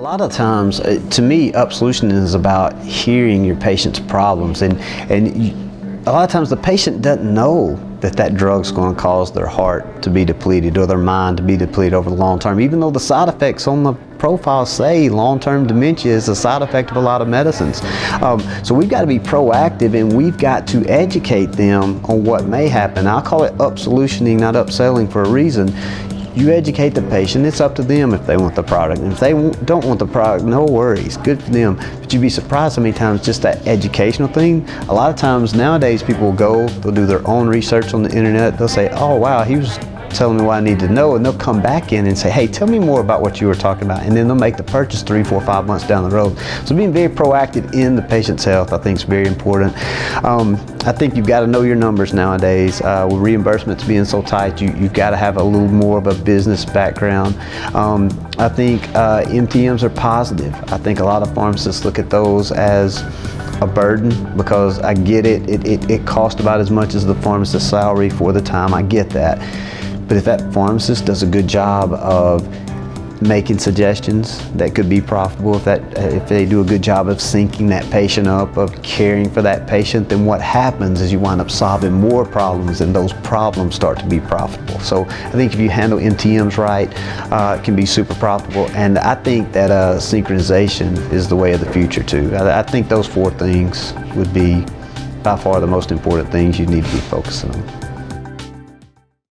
lot of times, to me, up-solutioning is about hearing your patient's problems, and a lot of times the patient doesn't know that drug's going to cause their heart to be depleted or their mind to be depleted over the long term, even though the side effects on the profile say long-term dementia is a side effect of a lot of medicines. So we've got to be proactive, and we've got to educate them on what may happen. I call it up-solutioning, not upselling, for a reason. You educate the patient. It's up to them if they want the product. And if they don't want the product, no worries, good for them. But you'd be surprised how many times just that educational thing, a lot of times nowadays people will go, they'll do their own research on the internet, they'll say, oh wow, he was telling me what I need to know, and they'll come back in and say, hey, tell me more about what you were talking about, and then they'll make the purchase 3, 4, 5 months down the road. So being very proactive in the patient's health, I think, is very important. I think you've got to know your numbers nowadays. With reimbursements being so tight, you've got to have a little more of a business background. I think MTMs are positive. I think a lot of pharmacists look at those as a burden, because I get it. It costs about as much as the pharmacist's salary for the time. I get that. But if that pharmacist does a good job of making suggestions that could be profitable, if they do a good job of syncing that patient up, of caring for that patient, then what happens is you wind up solving more problems, and those problems start to be profitable. So I think if you handle MTMs right, it can be super profitable. And I think that synchronization is the way of the future too. I think those 4 things would be by far the most important things you need to be focusing on.